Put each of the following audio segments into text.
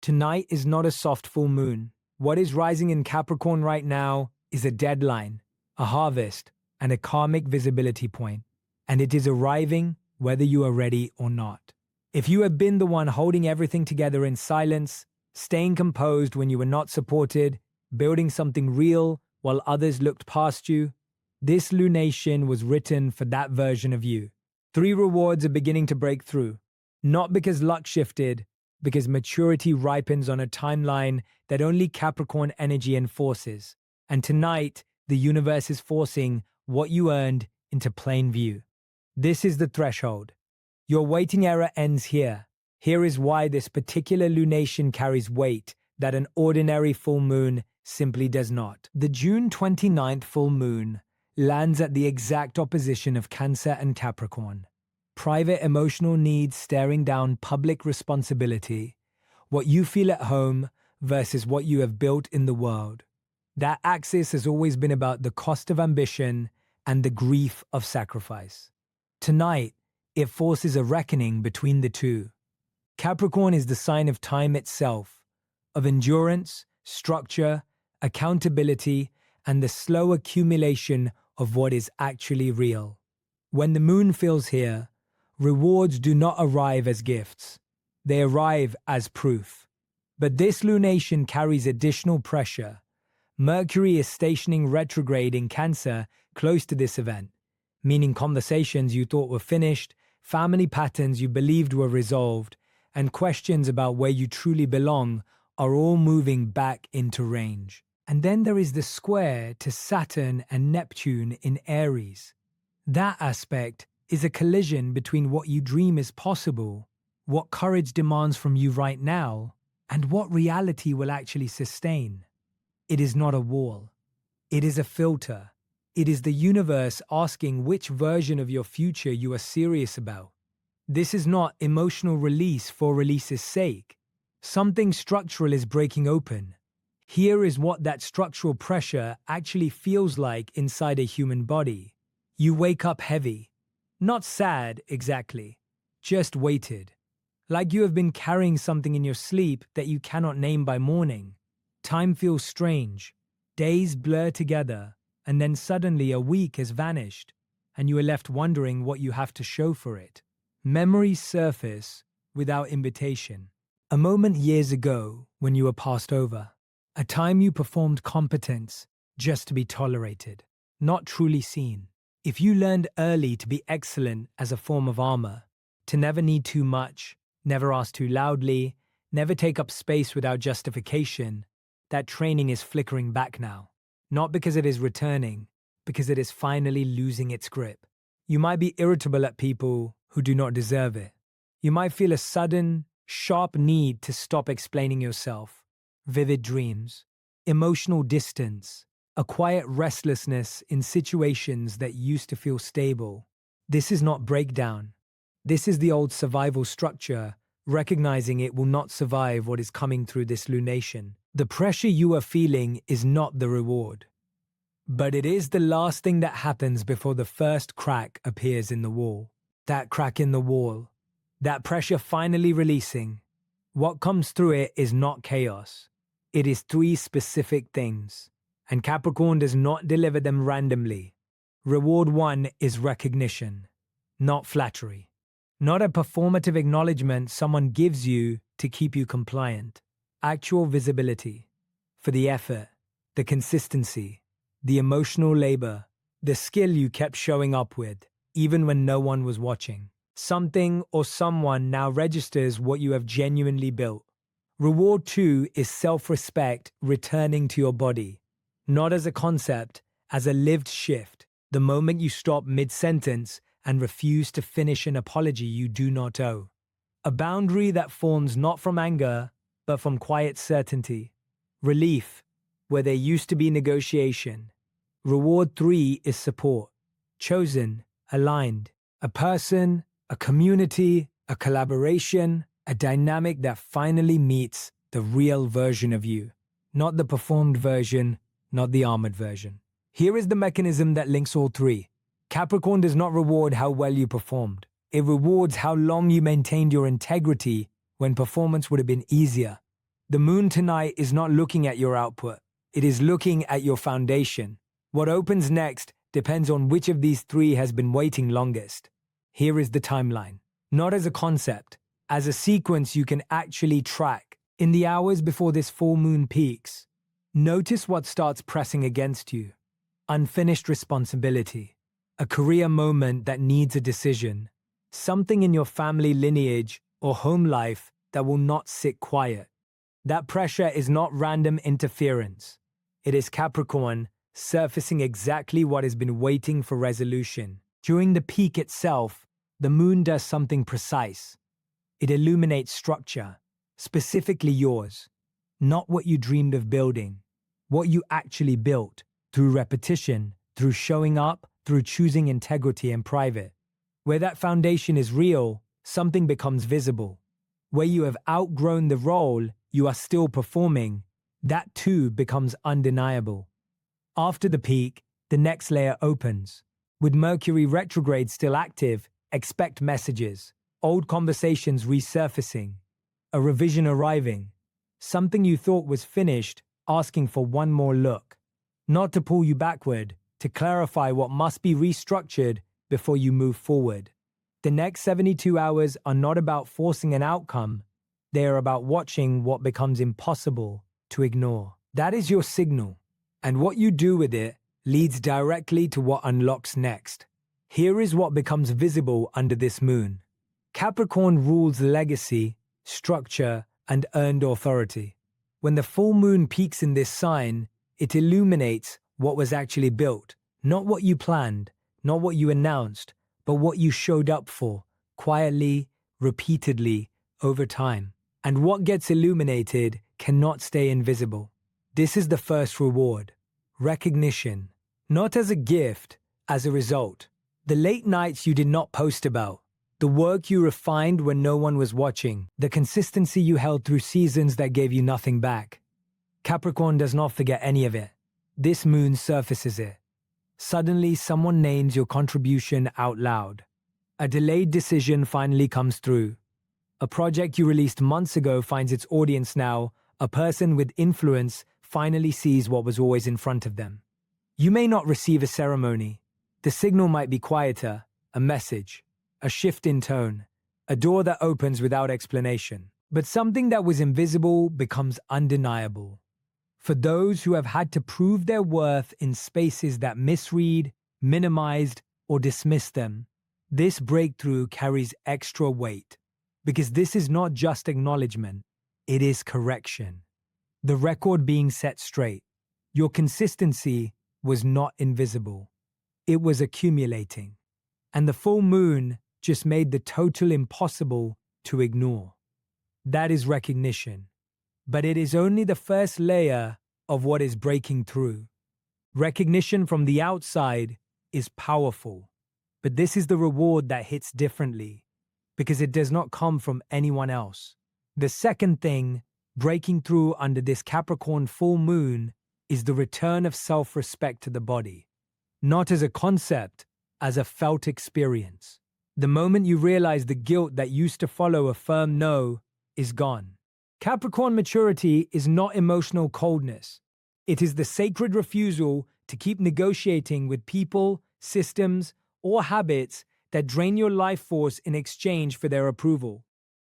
Tonight is not a soft full moon. What is rising in Capricorn right now is a deadline, a harvest, and a karmic visibility point. And it is arriving whether you are ready or not. If you have been the one holding everything together in silence, staying composed when you were not supported, building something real while others looked past you, this lunation was written for that version of you. 3 rewards are beginning to break through. Not because luck shifted, because maturity ripens on a timeline that only Capricorn energy enforces. And tonight, the universe is forcing what you earned into plain view. This is the threshold. Your waiting era ends here. Here is why this particular lunation carries weight that an ordinary full moon simply does not. The June 29th full moon lands at the exact opposition of Cancer and Capricorn. Private emotional needs staring down public responsibility, what you feel at home versus what you have built in the world. That axis has always been about the cost of ambition and the grief of sacrifice. Tonight, it forces a reckoning between the two. Capricorn is the sign of time itself, of endurance, structure, accountability, and the slow accumulation of what is actually real. When the moon feels here, rewards do not arrive as gifts. They arrive as proof. But this lunation carries additional pressure. Mercury is stationing retrograde in Cancer close to this event, meaning conversations you thought were finished, family patterns you believed were resolved, and questions about where you truly belong are all moving back into range. And then there is the square to Saturn and Neptune in Aries. That aspect is a collision between what you dream is possible, what courage demands from you right now, and what reality will actually sustain. It is not a wall. It is a filter. It is the universe asking which version of your future you are serious about. This is not emotional release for release's sake. Something structural is breaking open. Here is what that structural pressure actually feels like inside a human body. You wake up heavy. Not sad, exactly. Just weighted. Like you have been carrying something in your sleep that you cannot name by morning. Time feels strange. Days blur together, and then suddenly a week has vanished, and you are left wondering what you have to show for it. Memories surface without invitation. A moment years ago when you were passed over. A time you performed competence just to be tolerated, not truly seen. If you learned early to be excellent as a form of armor, to never need too much, never ask too loudly, never take up space without justification, that training is flickering back now. Not because it is returning, because it is finally losing its grip. You might be irritable at people who do not deserve it. You might feel a sudden, sharp need to stop explaining yourself. Vivid dreams, emotional distance, a quiet restlessness in situations that used to feel stable. This is not breakdown. This is the old survival structure, recognizing it will not survive what is coming through this lunation. The pressure you are feeling is not the reward. But it is the last thing that happens before the first crack appears in the wall. That crack in the wall, that pressure finally releasing. What comes through it is not chaos. It is 3 specific things, and Capricorn does not deliver them randomly. Reward 1 is recognition, not flattery. Not a performative acknowledgement someone gives you to keep you compliant. Actual visibility. For the effort, the consistency, the emotional labor, the skill you kept showing up with, even when no one was watching. Something or someone now registers what you have genuinely built. Reward 2 is self-respect returning to your body. Not as a concept, as a lived shift. The moment you stop mid-sentence and refuse to finish an apology you do not owe. A boundary that forms not from anger, but from quiet certainty. Relief, where there used to be negotiation. Reward 3 is support. Chosen, aligned. A person, a community, a collaboration, a dynamic that finally meets the real version of you. Not the performed version, not the armored version. Here is the mechanism that links all 3. Capricorn does not reward how well you performed. It rewards how long you maintained your integrity when performance would have been easier. The moon tonight is not looking at your output. It is looking at your foundation. What opens next depends on which of these three has been waiting longest. Here is the timeline. Not as a concept, as a sequence you can actually track. In the hours before this full moon peaks, notice what starts pressing against you. Unfinished responsibility. A career moment that needs a decision. Something in your family lineage or home life that will not sit quiet. That pressure is not random interference. It is Capricorn surfacing exactly what has been waiting for resolution. During the peak itself, the moon does something precise. It illuminates structure, specifically yours, not what you dreamed of building, what you actually built, through repetition, through showing up, through choosing integrity in private. Where that foundation is real, something becomes visible. Where you have outgrown the role you are still performing, that too becomes undeniable. After the peak, the next layer opens. With Mercury retrograde still active, expect messages, old conversations resurfacing, a revision arriving, something you thought was finished asking for one more look. Not to pull you backward, to clarify what must be restructured before you move forward. The next 72 hours are not about forcing an outcome, they are about watching what becomes impossible to ignore. That is your signal, and what you do with it leads directly to what unlocks next. Here is what becomes visible under this moon. Capricorn rules legacy, structure, and earned authority. When the full moon peaks in this sign, it illuminates what was actually built, not what you planned, not what you announced, but what you showed up for, quietly, repeatedly, over time. And what gets illuminated cannot stay invisible. This is the first reward. Recognition. Not as a gift, as a result. The late nights you did not post about. The work you refined when no one was watching. The consistency you held through seasons that gave you nothing back. Capricorn does not forget any of it. This moon surfaces it. Suddenly, someone names your contribution out loud. A delayed decision finally comes through. A project you released months ago finds its audience now. A person with influence finally sees what was always in front of them. You may not receive a ceremony. The signal might be quieter, a message, a shift in tone, a door that opens without explanation. But something that was invisible becomes undeniable. For those who have had to prove their worth in spaces that misread, minimized, or dismissed them, this breakthrough carries extra weight. Because this is not just acknowledgement, it is correction. The record being set straight. Your consistency was not invisible. It was accumulating. And the full moon just made the total impossible to ignore. That is recognition. But it is only the first layer of what is breaking through. Recognition from the outside is powerful. But this is the reward that hits differently, because it does not come from anyone else. The second thing, breaking through under this Capricorn full moon, is the return of self-respect to the body. Not as a concept, as a felt experience. The moment you realize the guilt that used to follow a firm no is gone. Capricorn maturity is not emotional coldness. It is the sacred refusal to keep negotiating with people, systems, or habits that drain your life force in exchange for their approval.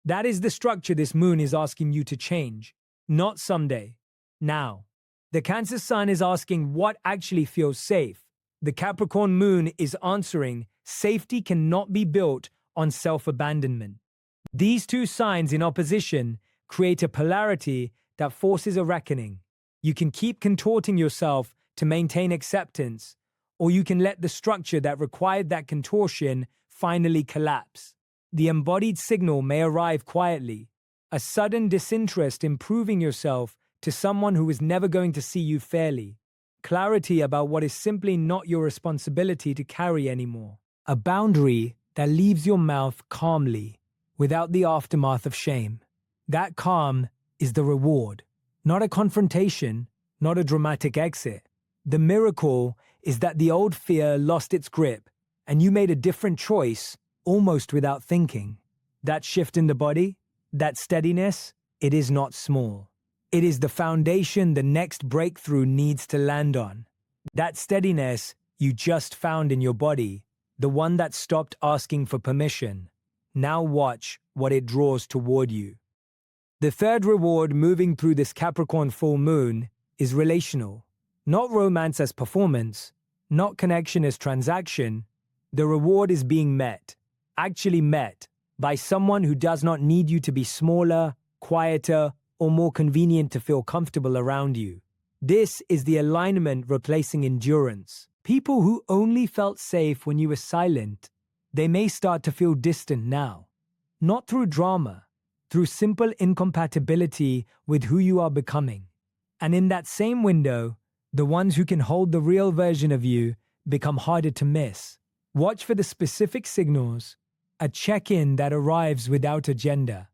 That is the structure this moon is asking you to change. Not someday. Now. The Cancer sign is asking what actually feels safe. The Capricorn moon is answering safety cannot be built on self-abandonment. These two signs in opposition create a polarity that forces a reckoning. You can keep contorting yourself to maintain acceptance, or you can let the structure that required that contortion finally collapse. The embodied signal may arrive quietly, a sudden disinterest in proving yourself to someone who is never going to see you fairly. Clarity about what is simply not your responsibility to carry anymore. A boundary that leaves your mouth calmly, without the aftermath of shame. That calm is the reward, not a confrontation, not a dramatic exit. The miracle is that the old fear lost its grip, and you made a different choice, almost without thinking. That shift in the body, that steadiness, it is not small. It is the foundation the next breakthrough needs to land on. That steadiness you just found in your body, the one that stopped asking for permission. Now watch what it draws toward you. The third reward moving through this Capricorn full moon is relational. Not romance as performance, not connection as transaction. The reward is being met, actually met, by someone who does not need you to be smaller, quieter, or more convenient to feel comfortable around you. This is the alignment replacing endurance. People who only felt safe when you were silent, they may start to feel distant now. Not through drama, through simple incompatibility with who you are becoming. And in that same window, the ones who can hold the real version of you become harder to miss. Watch for the specific signals, a check-in that arrives without agenda,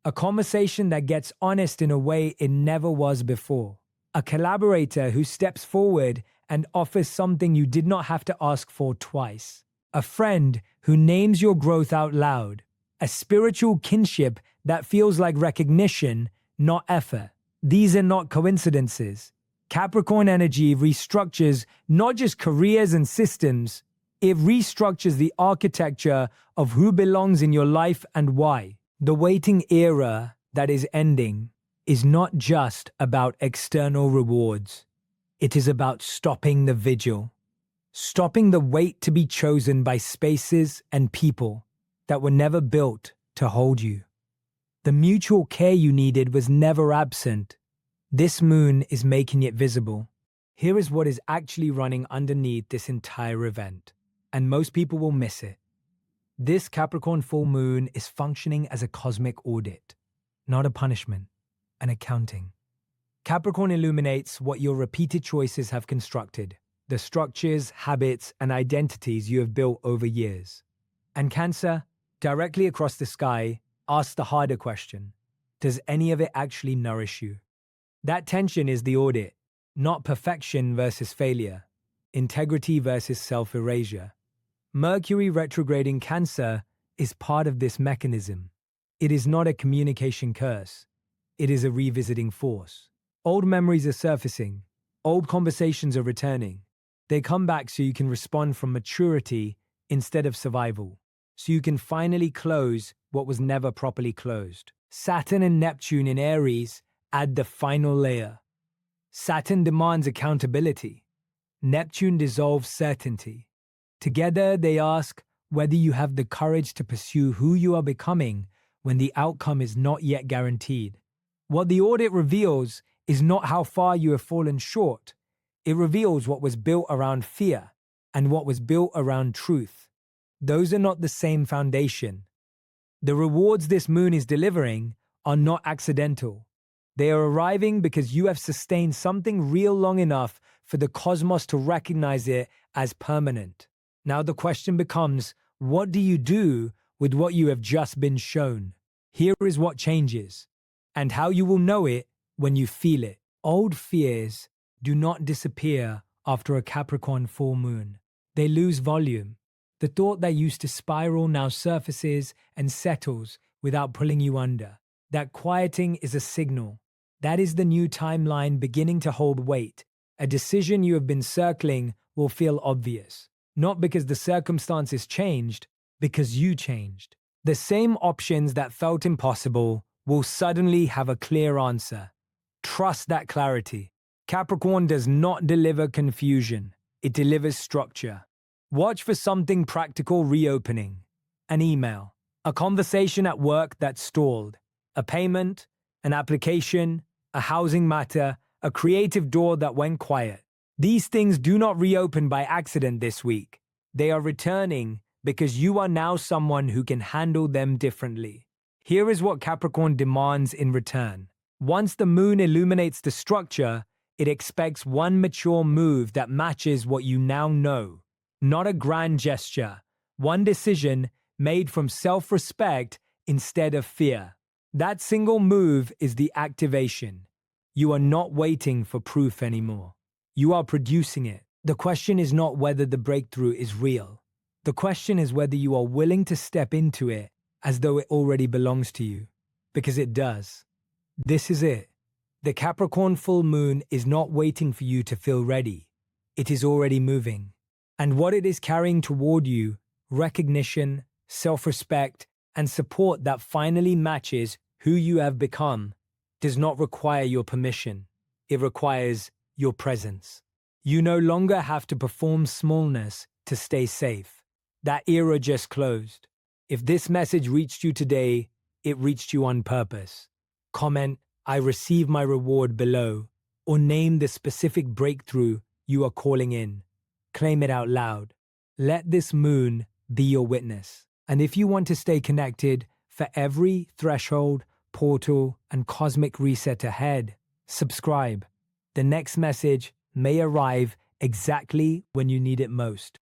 a conversation that gets honest in a way it never was before, a collaborator who steps forward and offers something you did not have to ask for twice, a friend who names your growth out loud, a spiritual kinship that feels like recognition, not effort. These are not coincidences. Capricorn energy restructures not just careers and systems, it restructures the architecture of who belongs in your life and why. The waiting era that is ending is not just about external rewards. It is about stopping the vigil, stopping the wait to be chosen by spaces and people that were never built to hold you. The mutual care you needed was never absent. This moon is making it visible. Here is what is actually running underneath this entire event, and most people will miss it. This Capricorn full moon is functioning as a cosmic audit, not a punishment, an accounting. Capricorn illuminates what your repeated choices have constructed, the structures, habits, and identities you have built over years. And Cancer, directly across the sky, asks the harder question: does any of it actually nourish you? That tension is the audit, not perfection versus failure, integrity versus self-erasure. Mercury retrograding Cancer is part of this mechanism. It is not a communication curse. It is a revisiting force. Old memories are surfacing. Old conversations are returning. They come back so you can respond from maturity instead of survival. So you can finally close what was never properly closed. Saturn and Neptune in Aries add the final layer. Saturn demands accountability. Neptune dissolves certainty. Together, they ask whether you have the courage to pursue who you are becoming when the outcome is not yet guaranteed. What the audit reveals is not how far you have fallen short. It reveals what was built around fear and what was built around truth. Those are not the same foundation. The rewards this moon is delivering are not accidental. They are arriving because you have sustained something real long enough for the cosmos to recognize it as permanent. Now the question becomes, what do you do with what you have just been shown? Here is what changes, and how you will know it when you feel it. Old fears do not disappear after a Capricorn full moon. They lose volume. The thought that used to spiral now surfaces and settles without pulling you under. That quieting is a signal. That is the new timeline beginning to hold weight. A decision you have been circling will feel obvious. Not because the circumstances changed, because you changed. The same options that felt impossible will suddenly have a clear answer. Trust that clarity. Capricorn does not deliver confusion. It delivers structure. Watch for something practical reopening. An email, a conversation at work that stalled, a payment, an application, a housing matter, a creative door that went quiet. These things do not reopen by accident this week. They are returning because you are now someone who can handle them differently. Here is what Capricorn demands in return. Once the moon illuminates the structure, it expects one mature move that matches what you now know. Not a grand gesture, one decision made from self-respect instead of fear. That single move is the activation. You are not waiting for proof anymore. You are producing it. The question is not whether the breakthrough is real. The question is whether you are willing to step into it as though it already belongs to you. Because it does. This is it. The Capricorn full moon is not waiting for you to feel ready. It is already moving. And what it is carrying toward you, recognition, self-respect, and support that finally matches who you have become, does not require your permission. It requires your presence. You no longer have to perform smallness to stay safe. That era just closed. If this message reached you today, it reached you on purpose. Comment, "I receive my reward" below, or name the specific breakthrough you are calling in. Claim it out loud. Let this moon be your witness. And if you want to stay connected for every threshold, portal, and cosmic reset ahead, subscribe. The next message may arrive exactly when you need it most.